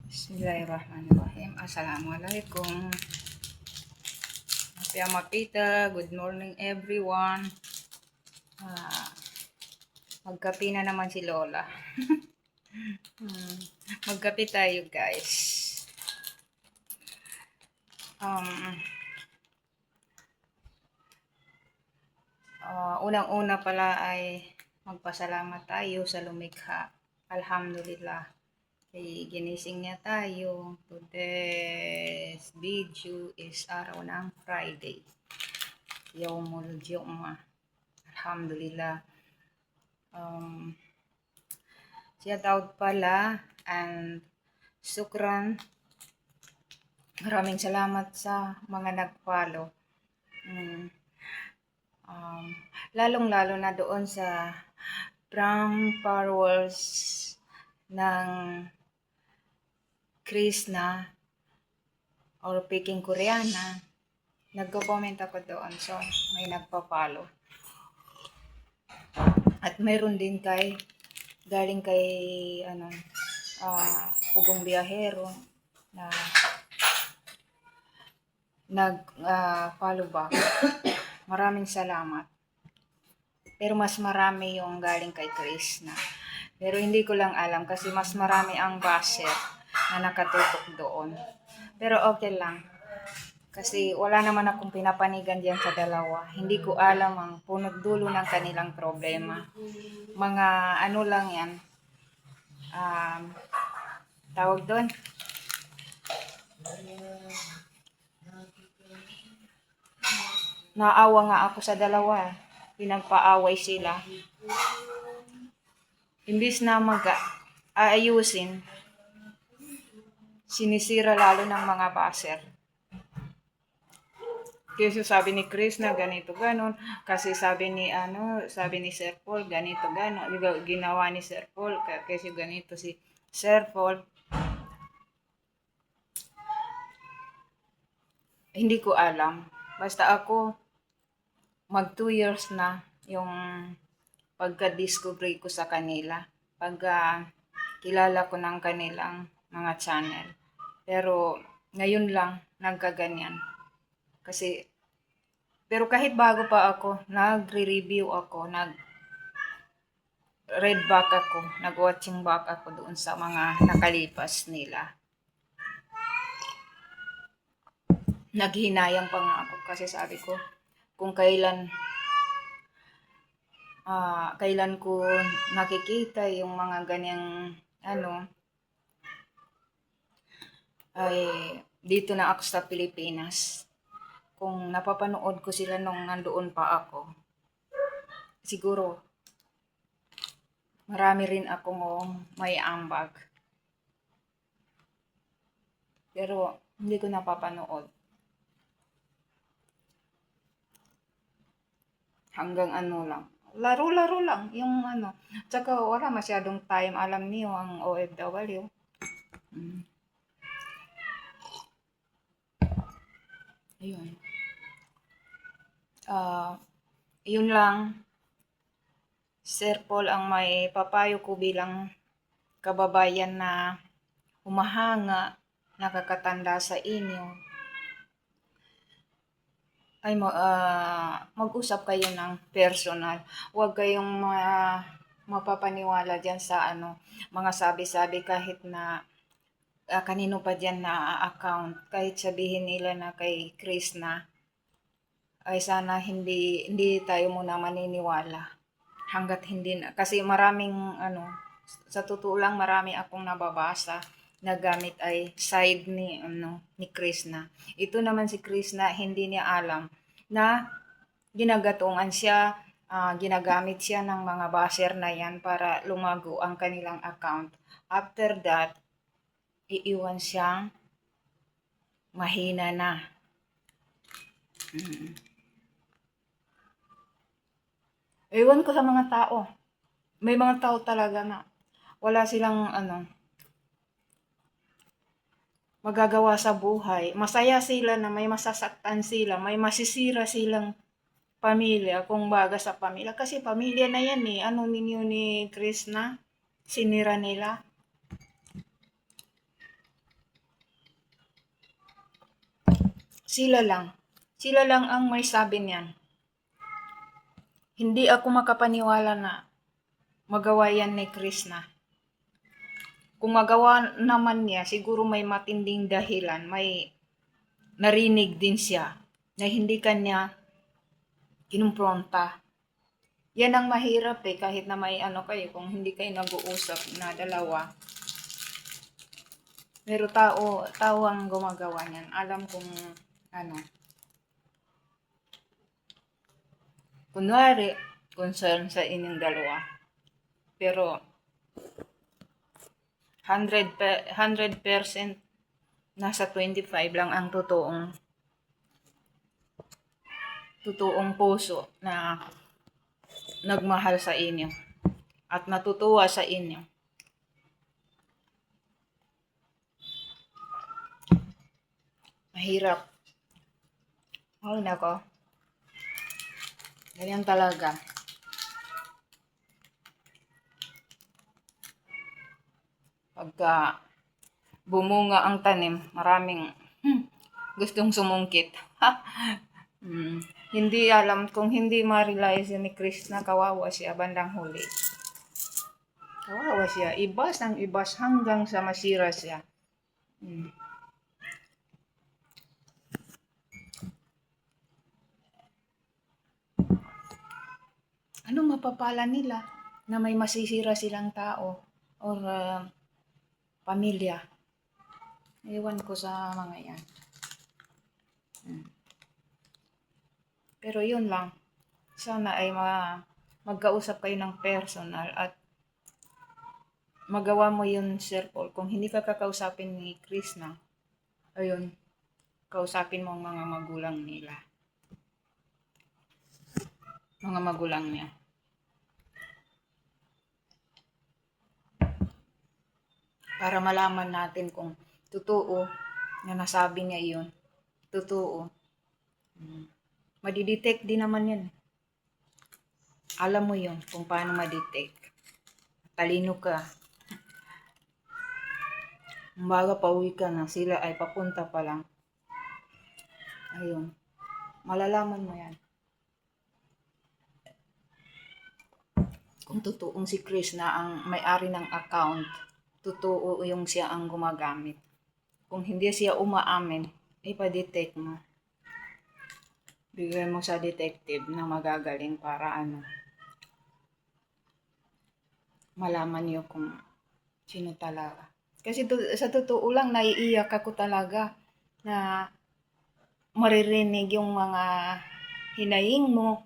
Bismillahirrahmanirrahim. Assalamualaikum. Mapia mapita. Good morning everyone. Ah, magkape na naman si Lola. Magkape tayo guys. Um, Unang-una pala ay magpasalamat tayo sa lumikha. Alhamdulillah. Ginising niya tayo. Today's video is araw ng Friday. Yawmul Jum'ah. Alhamdulillah. Shout out pala and sukran. Maraming salamat sa mga nag-follow. Lalong-lalo na doon sa prank followers ng Krishna or Peking Koreana. Nagko-comment ako doon, so may nagpa-follow. At mayroon din galing kay Pugong Biyahero na nag-follow back. Maraming salamat. Pero mas marami yung galing kay Krishna. Pero hindi ko lang alam kasi mas marami ang basher na nakatutok doon. Pero okay lang. Kasi wala naman akong pinapanigan diyan sa dalawa. Hindi ko alam ang punot dulo ng kanilang problema. Mga ano lang yan. Tawag doon. Naawa nga ako sa dalawa. Pinagpaaway sila. Imbis na aayusin, sinisira lalo ng mga baser. Kasi sabi ni Chris na ganito ganon, kasi sabi ni Sir Paul ganito ganon, ginawa ni Sir Paul kasi ganito si Sir Paul. Hindi ko alam. Basta ako mag 2 years na yung pagka-discovery ko sa kanila. Kilala ko ng kanilang mga channel. Pero ngayon lang nagkaganyan. Pero kahit bago pa ako, nagre-review ako, nag-read back ako, nag-watching back ako doon sa mga nakalipas nila. Naghinayang pa nga ako kasi sabi ko, kung kailan ko nakikita yung mga ganyang ay dito na ako sa Pilipinas. Kung napapanood ko sila nung nandoon pa ako, siguro marami rin akong may ambag. Pero hindi ko napapanood. Hanggang lang. Laro-laro lang. Yung Tsaka wala masyadong time. Alam niyo ang OFW. Ayun. Yun lang. Sir Paul ang may papayo ko bilang kababayan na humahanga, nakakatanda sa inyo. Ay mag-usap kayo ng personal. Huwag kayong mapapaniwala diyan sa mga sabi-sabi kahit na kanino pa diyan na account. Kahit sabihin nila na kay Chris na, ay sana hindi tayo muna maniniwala. Hanggat hindi na. Kasi maraming sa totoo lang marami akong nababasa na gamit ay side ni Krishna. Ito naman si Krishna, hindi niya alam na ginagatungan siya, ginagamit siya ng mga basher na yan para lumago ang kanilang account. After that, iiwan siyang mahina na. Ewan ko sa mga tao. May mga tao talaga na wala silang magagawa sa buhay. Masaya sila na may masasaktan sila, may masisira silang pamilya, kung baga sa pamilya. Kasi pamilya na yan eh. Ano ninyo ni Krishna? Sinira nila. Sila lang. Sila lang ang may sabi niyan. Hindi ako makapaniwala na magawa yan ni Krishna. Kung magawa naman niya, siguro may matinding dahilan, may narinig din siya na hindi kanya kinumpronta. Yan ang mahirap kahit na may ano kayo, kung hindi kayo nag-uusap na dalawa. Pero tao ang gumagawa niyan. Alam kong ano. Kunwari, concern sa inyong dalawa. Pero 100% nasa 25 lang ang totoong puso na nagmahal sa inyo at natutuwa sa inyo. Mahirap. Ay nako. Ganyan talaga. Pagka bumunga ang tanim, maraming gustong sumungkit. Hindi alam, kung hindi ma-realize ni Krishna, kawawa siya bandang huli. Kawawa siya. Ibas ang ibas hanggang sa masira siya. Anong mapapala nila na may masisira silang tao or pamilya? Ewan ko sa mga yan. Pero yun lang. Sana ay magkausap kayo ng personal at magawa mo yun, Sir Paul. Kung hindi ka kakausapin ni Krishna, ayun, kausapin mo ang mga magulang nila. Mga magulang niya. Para malaman natin kung totoo na nasabi niya iyon. Totoo. Madidetect din naman yan. Alam mo yun kung paano madetect. Talino ka. Umaga pauwi ka na, sila ay papunta pa lang. Ayun. Malalaman mo yan. Kung totoong si Krishna ang may-ari ng account, totoo yung siya ang gumagamit. Kung hindi siya umaamin, ipa-detect mo. Bigyan mo sa detective na magagaling para malaman niyo kung sino talaga. Kasi sa totoo lang, naiiyak ako talaga na maririnig yung mga hinaing mo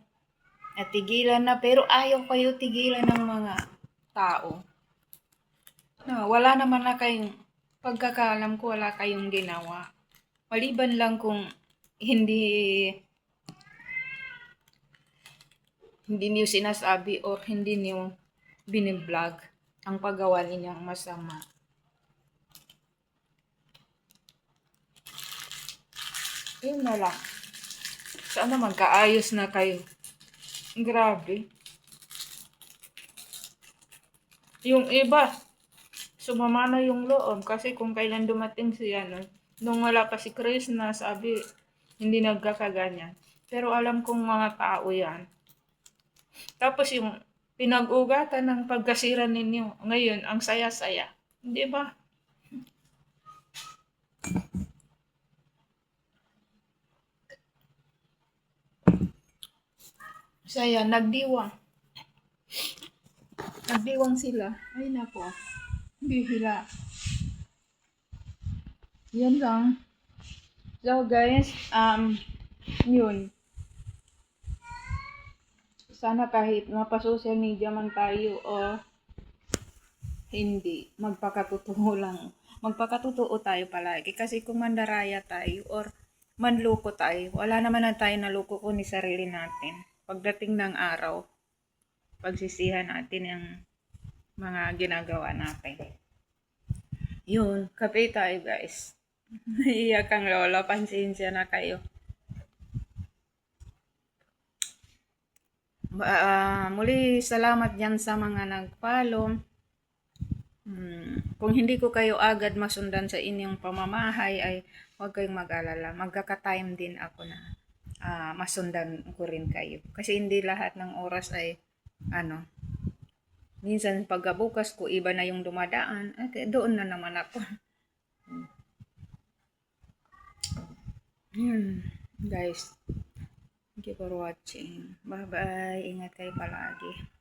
at tigilan na, pero ayaw kayo tigilan ng mga tao. No, wala naman na kayong, pagkakaalam ko, wala kayong ginawa. Maliban lang kung hindi niyo sinasabi o hindi niyo biniblog ang paggawa ninyong masama. Yun na lang. Sana magkaayos na kayo. Grabe. Yung iba, sumama na yung loob kasi kung kailan dumating siya, nung wala pa si Krishna, sabi, hindi nagkakaganyan. Pero alam kong mga tao yan. Tapos yung pinag-ugatan ng pagkasira ninyo, ngayon, ang saya-saya. Hindi ba? Saya, nagdiwang. Nagdiwang sila. Ay nako. Bihila. Yan lang. So guys, yun. Sana kahit mapa-social media man tayo o hindi, magpakatotoo lang. Magpakatotoo tayo palagi. Kasi kung mandaraya tayo or manloko tayo, wala naman na tayo naloko kundi sarili natin. Pagdating ng araw, pagsisihan natin yung mga ginagawa natin. Yun, kape tayo guys. Naiiyak ang lola, pansensya na kayo. Muli salamat dyan sa mga nag-follow. Kung hindi ko kayo agad masundan sa inyong pamamahay ay huwag kayong mag-alala. Magkaka-time din ako na masundan ko rin kayo. Kasi hindi lahat ng oras ay ano, minsan pagkabukas ko iba na yung dumadaan, okay, doon na naman ako. Guys, thank you for watching. Bye bye. Ingat kayo palagi.